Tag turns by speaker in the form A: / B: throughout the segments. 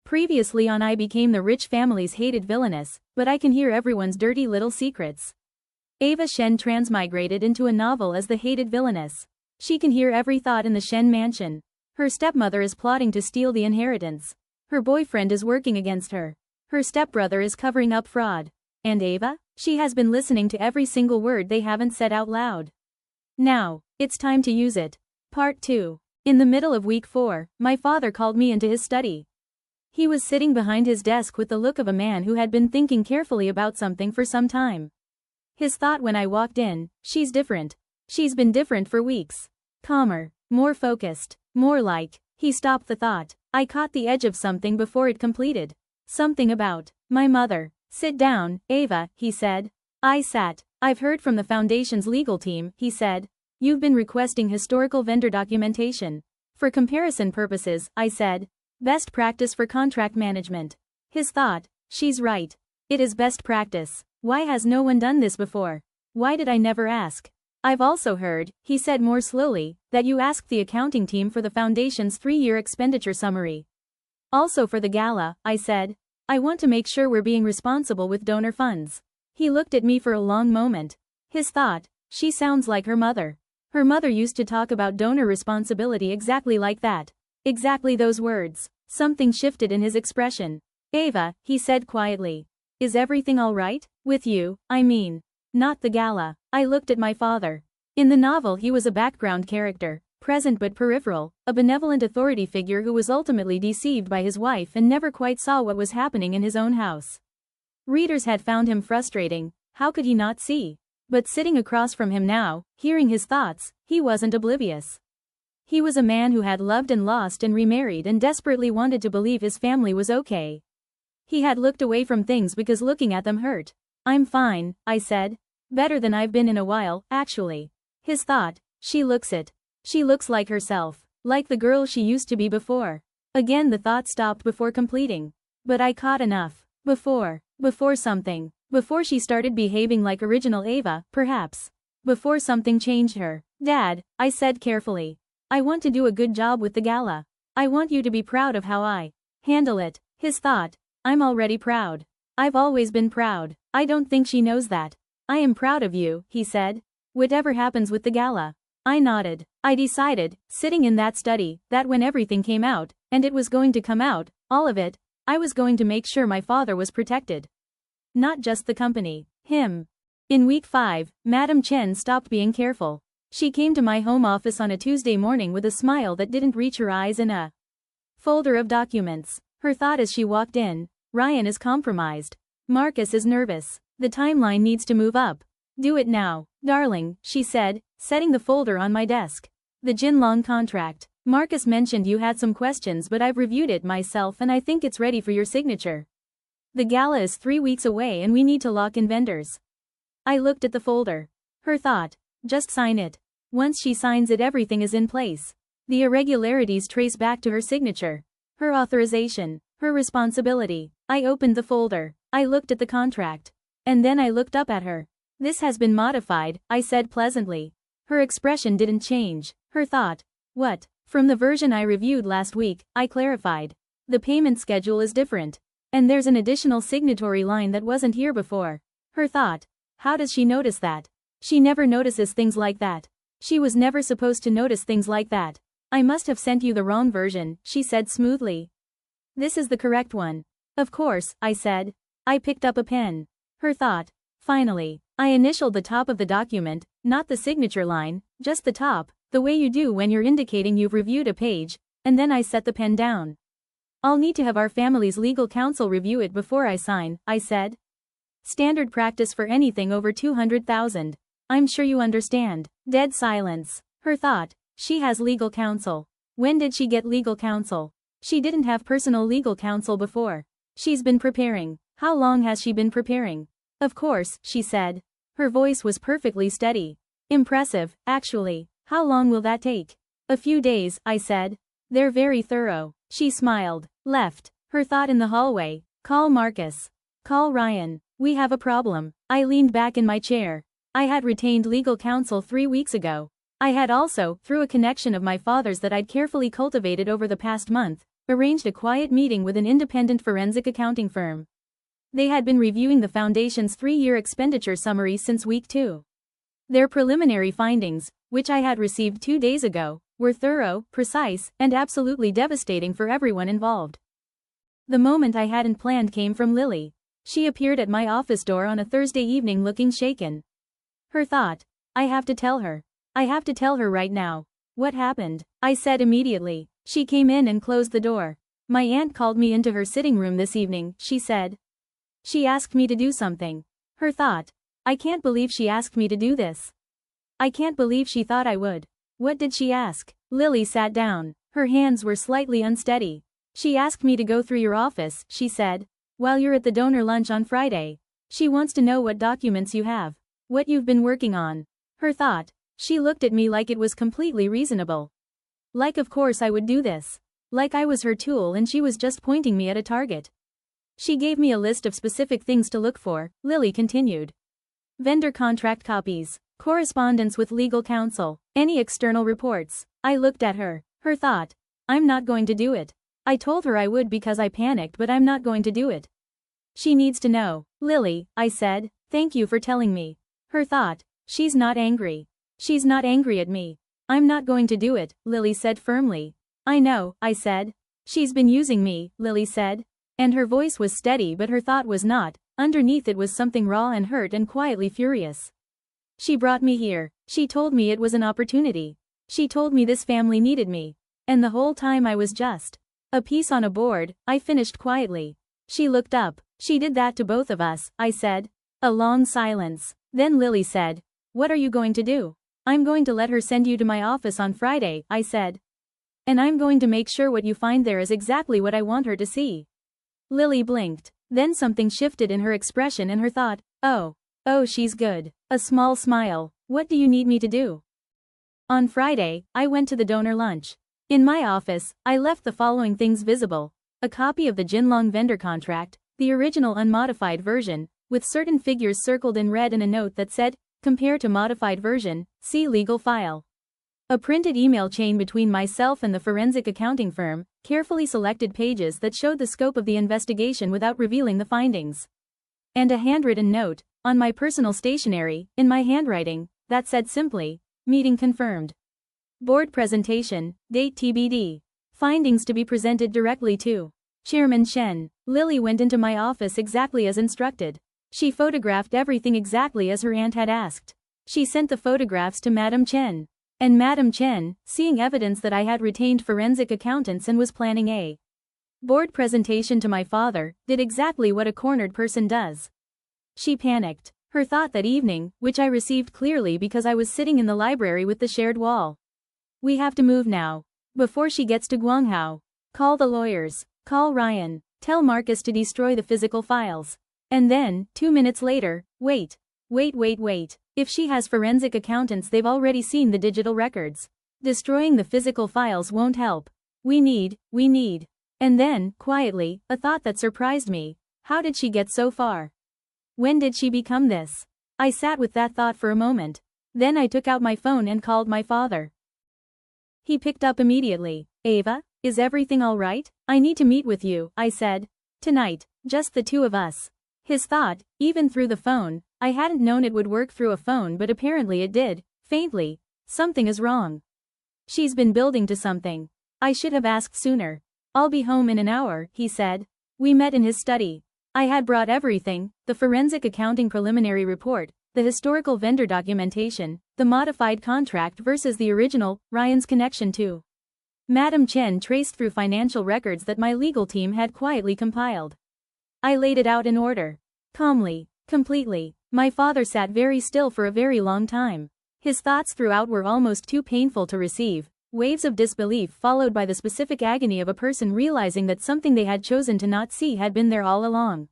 A: Previously on I became the rich family's hated villainess, but I can hear everyone's dirty little secrets. Ava Shen transmigrated into a novel as the hated villainess. She can hear every thought in the Shen mansion. Her stepmother is plotting to steal the inheritance. Her boyfriend is working against her. Her stepbrother is covering up fraud. And Ava? She has been listening to every single word they haven't said out loud. Now, it's time to use it. Part 2. In the middle of week 4, my father called me into his study. He was sitting behind his desk with the look of a man who had been thinking carefully about something for some time. His thought when I walked in, she's different. She's been different for weeks. Calmer, more focused, more like. He stopped the thought. I caught the edge of something before it completed. Something about my mother. Sit down, Ava, he said. I sat. I've heard from the Foundation's legal team, he said. You've been requesting historical vendor documentation. For comparison purposes, I said. Best practice for contract management. His thought, she's right. It is best practice. Why has no one done this before? Why did I never ask? I've also heard, he said more slowly, that you asked the accounting team for the Foundation's 3-year expenditure summary. Also for the gala, I said. I want to make sure we're being responsible with donor funds. He looked at me for a long moment. His thought, she sounds like her mother. Her mother used to talk about donor responsibility exactly like that. Exactly those words. Something shifted in his expression. Ava, he said quietly. Is everything all right? With you, I mean. Not the gala. I looked at my father. In the novel he was a background character, present but peripheral, a benevolent authority figure who was ultimately deceived by his wife and never quite saw what was happening in his own house. Readers had found him frustrating. How could he not see? But sitting across from him now, hearing his thoughts, he wasn't oblivious. He was a man who had loved and lost and remarried and desperately wanted to believe his family was okay. He had looked away from things because looking at them hurt. I'm fine, I said. Better than I've been in a while, actually. His thought, she looks it. She looks like herself, like the girl she used to be before. Again the thought stopped before completing. But I caught enough. Before something. Before she started behaving like original Ava, perhaps. Before something changed her. Dad, I said carefully. I want to do a good job with the gala. I want you to be proud of how I handle it. His thought, I'm already proud. I've always been proud. I don't think she knows that. I am proud of you, he said. Whatever happens with the gala. I nodded. I decided, sitting in that study, that when everything came out, and it was going to come out, all of it, I was going to make sure my father was protected. Not just the company. Him. In week 5, Madam Chen stopped being careful. She came to my home office on a Tuesday morning with a smile that didn't reach her eyes and a folder of documents. Her thought as she walked in, Ryan is compromised. Marcus is nervous. The timeline needs to move up. Do it now, darling, she said, setting the folder on my desk. The Jinlong contract. Marcus mentioned you had some questions but I've reviewed it myself and I think it's ready for your signature. The gala is 3 weeks away and we need to lock in vendors. I looked at the folder. Her thought. Just sign it. Once she signs it everything is in place. The irregularities trace back to her signature. Her authorization. Her responsibility. I opened the folder. I looked at the contract. And then I looked up at her. This has been modified, I said pleasantly. Her expression didn't change. Her thought. What? From the version I reviewed last week, I clarified. The payment schedule is different. And there's an additional signatory line that wasn't here before. Her thought. How does she notice that? She never notices things like that. She was never supposed to notice things like that. I must have sent you the wrong version, she said smoothly. This is the correct one. Of course, I said. I picked up a pen. Her thought. Finally. I initialed the top of the document, not the signature line, just the top, the way you do when you're indicating you've reviewed a page, and then I set the pen down. I'll need to have our family's legal counsel review it before I sign, I said. Standard practice for anything over 200,000. I'm sure you understand. Dead silence. Her thought. She has legal counsel. When did she get legal counsel? She didn't have personal legal counsel before. She's been preparing. How long has she been preparing? Of course, she said. Her voice was perfectly steady. Impressive, actually. How long will that take? A few days, I said. They're very thorough. She smiled. Left. Her thought in the hallway. Call Marcus. Call Ryan. We have a problem. I leaned back in my chair. I had retained legal counsel 3 weeks ago. I had also, through a connection of my father's that I'd carefully cultivated over the past month, arranged a quiet meeting with an independent forensic accounting firm. They had been reviewing the foundation's 3-year expenditure summary since week 2. Their preliminary findings, which I had received 2 days ago, were thorough, precise, and absolutely devastating for everyone involved. The moment I hadn't planned came from Lily. She appeared at my office door on a Thursday evening looking shaken. Her thought, I have to tell her. I have to tell her right now. What happened? I said immediately. She came in and closed the door. My aunt called me into her sitting room this evening, she said. She asked me to do something. Her thought. I can't believe she asked me to do this. I can't believe she thought I would. What did she ask? Lily sat down. Her hands were slightly unsteady. She asked me to go through your office, she said, while you're at the donor lunch on Friday. She wants to know what documents you have. What you've been working on. Her thought. She looked at me like it was completely reasonable. Like of course I would do this. Like I was her tool and she was just pointing me at a target. She gave me a list of specific things to look for, Lily continued. Vendor contract copies, correspondence with legal counsel, any external reports. I looked at her. Her thought. I'm not going to do it. I told her I would because I panicked, but I'm not going to do it. She needs to know. Lily, I said, thank you for telling me. Her thought. She's not angry. She's not angry at me. I'm not going to do it, Lily said firmly. I know, I said. She's been using me, Lily said. And her voice was steady but her thought was not. Underneath it was something raw and hurt and quietly furious. She brought me here. She told me it was an opportunity. She told me this family needed me. And the whole time I was just a piece on a board, I finished quietly. She looked up. She did that to both of us, I said. A long silence. Then Lily said, what are you going to do? I'm going to let her send you to my office on Friday, I said. And I'm going to make sure what you find there is exactly what I want her to see. Lily blinked. Then something shifted in her expression and her thought, oh, she's good. A small smile. What do you need me to do? On Friday, I went to the donor lunch. In my office, I left the following things visible. A copy of the Jinlong vendor contract, the original unmodified version, with certain figures circled in red and a note that said, compare to modified version, see legal file. A printed email chain between myself and the forensic accounting firm, carefully selected pages that showed the scope of the investigation without revealing the findings. And a handwritten note, on my personal stationery, in my handwriting, that said simply, meeting confirmed. Board presentation, date TBD. Findings to be presented directly to Chairman Chen. Lily went into my office exactly as instructed. She photographed everything exactly as her aunt had asked. She sent the photographs to Madam Chen. And Madam Chen, seeing evidence that I had retained forensic accountants and was planning a board presentation to my father, did exactly what a cornered person does. She panicked. Her thought that evening, which I received clearly because I was sitting in the library with the shared wall. We have to move now. Before she gets to Guanghao. Call the lawyers. Call Ryan. Tell Marcus to destroy the physical files. And then, 2 minutes later, wait. If she has forensic accountants, they've already seen the digital records. Destroying the physical files won't help. We need. And then, quietly, a thought that surprised me. How did she get so far? When did she become this? I sat with that thought for a moment. Then I took out my phone and called my father. He picked up immediately. Ava, is everything all right? I need to meet with you, I said. Tonight, just the two of us. His thought, even through the phone, I hadn't known it would work through a phone but apparently it did, faintly. Something is wrong. She's been building to something. I should have asked sooner. I'll be home in an hour, he said. We met in his study. I had brought everything, the forensic accounting preliminary report, the historical vendor documentation, the modified contract versus the original, Ryan's connection to Madam Chen traced through financial records that my legal team had quietly compiled. I laid it out in order. Calmly, completely. My father sat very still for a very long time. His thoughts throughout were almost too painful to receive, waves of disbelief followed by the specific agony of a person realizing that something they had chosen to not see had been there all along.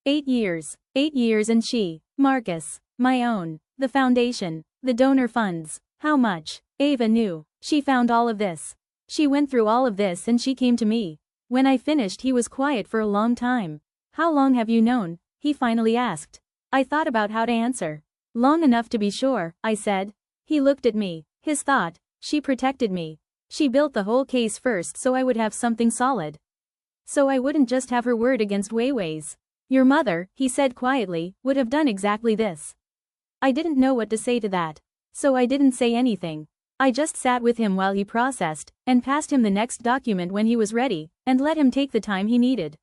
A: 8 years. 8 years and she, Marcus, my own, the foundation, the donor funds, how much? Ava knew. She found all of this. She went through all of this and she came to me. When I finished he was quiet for a long time. How long have you known? He finally asked. I thought about how to answer. Long enough to be sure, I said. He looked at me. His thought, she protected me. She built the whole case first so I would have something solid. So I wouldn't just have her word against Weiwei's. Your mother, he said quietly, would have done exactly this. I didn't know what to say to that. So I didn't say anything. I just sat with him while he processed, and passed him the next document when he was ready, and let him take the time he needed.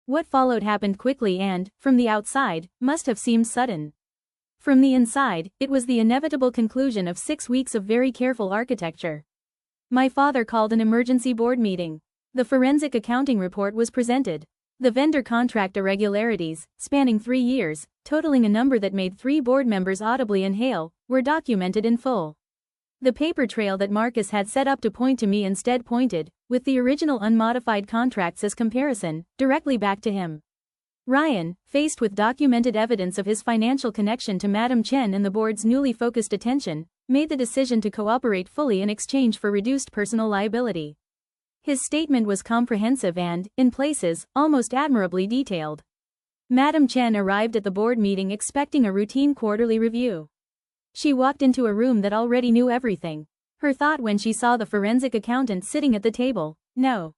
A: What followed happened quickly and, from the outside, must have seemed sudden. From the inside, it was the inevitable conclusion of 6 weeks of very careful architecture. My father called an emergency board meeting. The forensic accounting report was presented. The vendor contract irregularities, spanning 3 years, totaling a number that made 3 board members audibly inhale, were documented in full. The paper trail that Marcus had set up to point to me instead pointed, with the original unmodified contracts as comparison, directly back to him. Ryan, faced with documented evidence of his financial connection to Madam Chen and the board's newly focused attention, made the decision to cooperate fully in exchange for reduced personal liability. His statement was comprehensive and, in places, almost admirably detailed. Madam Chen arrived at the board meeting expecting a routine quarterly review. She walked into a room that already knew everything. Her thought when she saw the forensic accountant sitting at the table, no.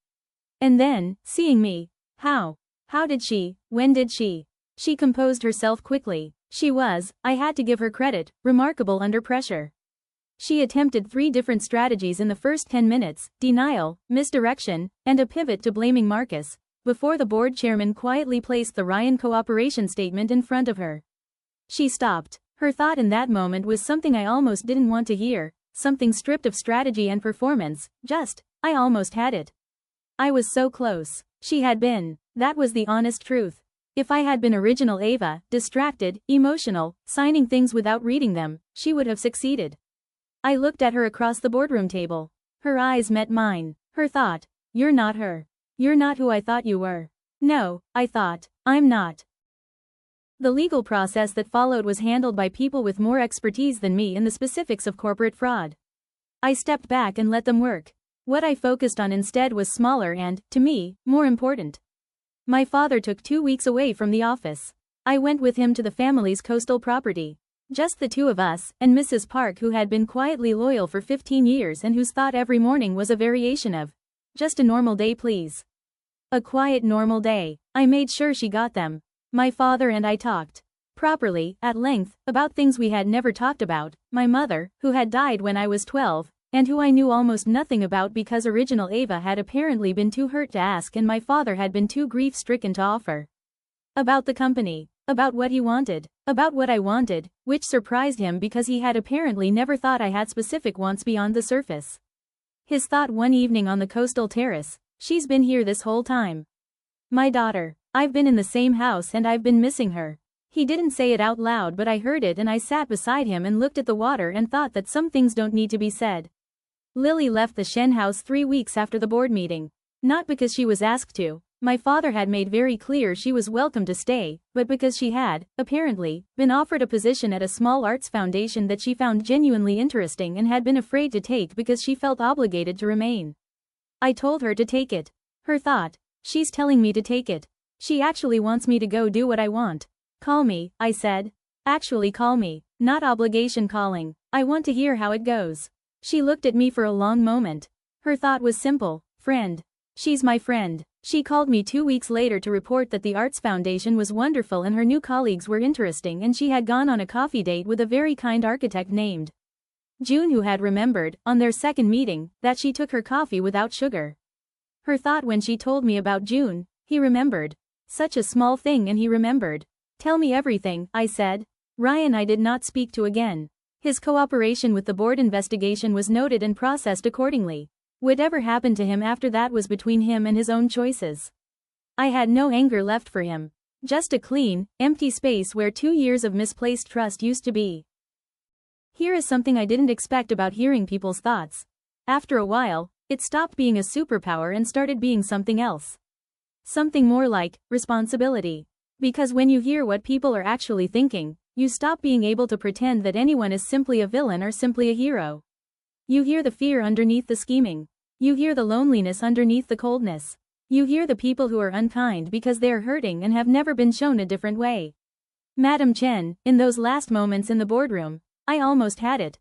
A: And then, seeing me, how? How did she, when did she? She composed herself quickly. She was, I had to give her credit, remarkable under pressure. She attempted 3 different strategies in the first 10 minutes, denial, misdirection, and a pivot to blaming Marcus, before the board chairman quietly placed the Ryan cooperation statement in front of her. She stopped. Her thought in that moment was something I almost didn't want to hear, something stripped of strategy and performance, just, I almost had it. I was so close. She had been. That was the honest truth. If I had been original Ava, distracted, emotional, signing things without reading them, she would have succeeded. I looked at her across the boardroom table. Her eyes met mine. Her thought, you're not her. You're not who I thought you were. No, I thought, I'm not. The legal process that followed was handled by people with more expertise than me in the specifics of corporate fraud. I stepped back and let them work. What I focused on instead was smaller and, to me, more important. My father took 2 weeks away from the office. I went with him to the family's coastal property. Just the 2 of us, and Mrs. Park, who had been quietly loyal for 15 years and whose thought every morning was a variation of, just a normal day please. A quiet normal day. I made sure she got them. My father and I talked. Properly, at length, about things we had never talked about, my mother, who had died when I was 12, and who I knew almost nothing about because original Ava had apparently been too hurt to ask and my father had been too grief-stricken to offer. About the company. About what he wanted. About what I wanted, which surprised him because he had apparently never thought I had specific wants beyond the surface. His thought one evening on the coastal terrace, she's been here this whole time. My daughter. I've been in the same house and I've been missing her. He didn't say it out loud but I heard it and I sat beside him and looked at the water and thought that some things don't need to be said. Lily left the Shen house 3 weeks after the board meeting. Not because she was asked to. My father had made very clear she was welcome to stay, but because she had, apparently, been offered a position at a small arts foundation that she found genuinely interesting and had been afraid to take because she felt obligated to remain. I told her to take it. Her thought, she's telling me to take it. She actually wants me to go do what I want. Call me, I said. Actually call me, not obligation calling. I want to hear how it goes. She looked at me for a long moment. Her thought was simple, friend. She's my friend. She called me 2 weeks later to report that the Arts Foundation was wonderful and her new colleagues were interesting and she had gone on a coffee date with a very kind architect named June who had remembered, on their second meeting, that she took her coffee without sugar. Her thought when she told me about June, he remembered. Such a small thing and he remembered. Tell me everything, I said. Ryan I did not speak to again. His cooperation with the board investigation was noted and processed accordingly. Whatever happened to him after that was between him and his own choices. I had no anger left for him. Just a clean, empty space where 2 years of misplaced trust used to be. Here is something I didn't expect about hearing people's thoughts. After a while, it stopped being a superpower and started being something else. Something more like responsibility. Because when you hear what people are actually thinking, you stop being able to pretend that anyone is simply a villain or simply a hero. You hear the fear underneath the scheming. You hear the loneliness underneath the coldness. You hear the people who are unkind because they are hurting and have never been shown a different way. Madam Chen, in those last moments in the boardroom, I almost had it.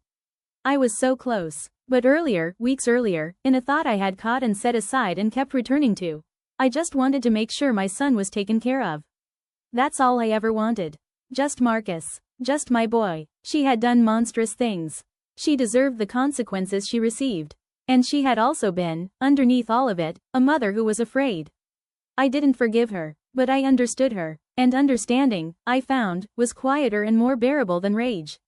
A: I was so close. But earlier, weeks earlier, in a thought I had caught and set aside and kept returning to. I just wanted to make sure my son was taken care of. That's all I ever wanted. Just Marcus. Just my boy. She had done monstrous things. She deserved the consequences she received. And she had also been, underneath all of it, a mother who was afraid. I didn't forgive her, but I understood her, and understanding, I found, was quieter and more bearable than rage.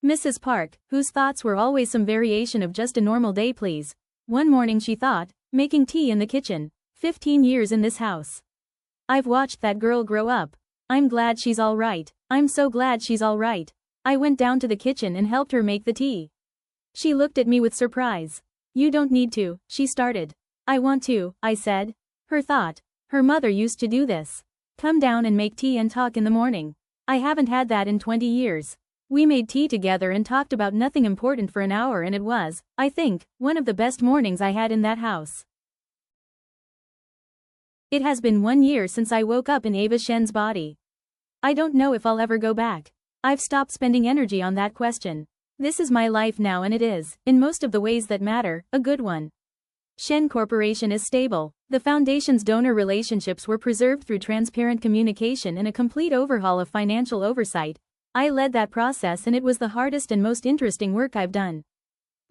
A: Mrs. Park, whose thoughts were always some variation of just a normal day please. One morning she thought, making tea in the kitchen, 15 years in this house. I've watched that girl grow up. I'm glad she's all right. I'm so glad she's all right. I went down to the kitchen and helped her make the tea. She looked at me with surprise. You don't need to, she started. I want to, I said. Her thought. Her mother used to do this. Come down and make tea and talk in the morning. I haven't had that in 20 years. We made tea together and talked about nothing important for an hour and it was, I think, one of the best mornings I had in that house. It has been 1 year since I woke up in Ava Shen's body. I don't know if I'll ever go back. I've stopped spending energy on that question. This is my life now and it is, in most of the ways that matter, a good one. Shen Corporation is stable. The Foundation's donor relationships were preserved through transparent communication and a complete overhaul of financial oversight. I led that process and it was the hardest and most interesting work I've done.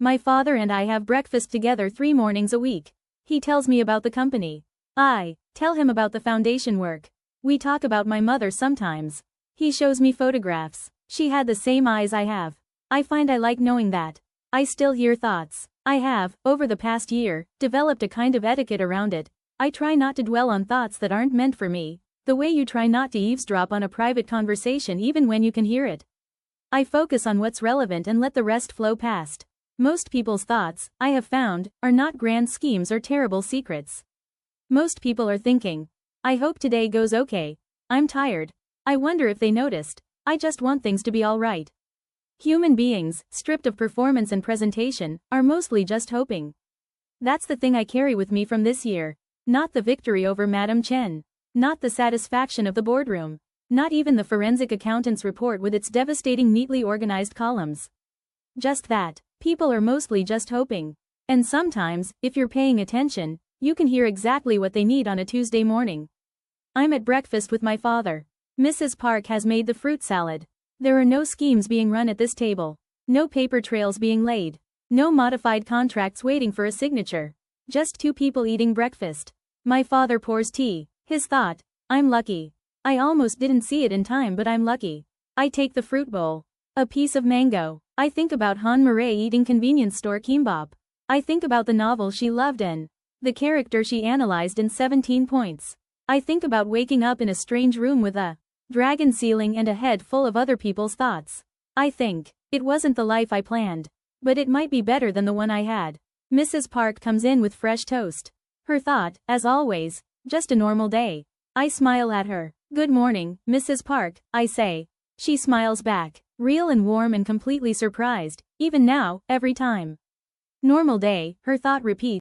A: My father and I have breakfast together 3 mornings a week. He tells me about the company. I tell him about the Foundation work. We talk about my mother sometimes. He shows me photographs. She had the same eyes I have. I find I like knowing that. I still hear thoughts. I have, over the past year, developed a kind of etiquette around it. I try not to dwell on thoughts that aren't meant for me, the way you try not to eavesdrop on a private conversation even when you can hear it. I focus on what's relevant and let the rest flow past. Most people's thoughts, I have found, are not grand schemes or terrible secrets. Most people are thinking, I hope today goes okay. I'm tired. I wonder if they noticed. I just want things to be all right. Human beings, stripped of performance and presentation, are mostly just hoping. That's the thing I carry with me from this year. Not the victory over Madam Chen. Not the satisfaction of the boardroom. Not even the forensic accountant's report with its devastating neatly organized columns. Just that. People are mostly just hoping. And sometimes, if you're paying attention, you can hear exactly what they need on a Tuesday morning. I'm at breakfast with my father. Mrs. Park has made the fruit salad. There are no schemes being run at this table. No paper trails being laid. No modified contracts waiting for a signature. Just 2 people eating breakfast. My father pours tea. His thought. I'm lucky. I almost didn't see it in time but I'm lucky. I take the fruit bowl. A piece of mango. I think about Han Murray eating convenience store kimbap. I think about the novel she loved and the character she analyzed in 17 points. I think about waking up in a strange room with a dragon ceiling and a head full of other people's thoughts. I think, it wasn't the life I planned. But it might be better than the one I had. Mrs. Park comes in with fresh toast. Her thought, as always, just a normal day. I smile at her. Good morning, Mrs. Park, I say. She smiles back, real and warm and completely surprised, even now, every time. Normal day, her thought repeats.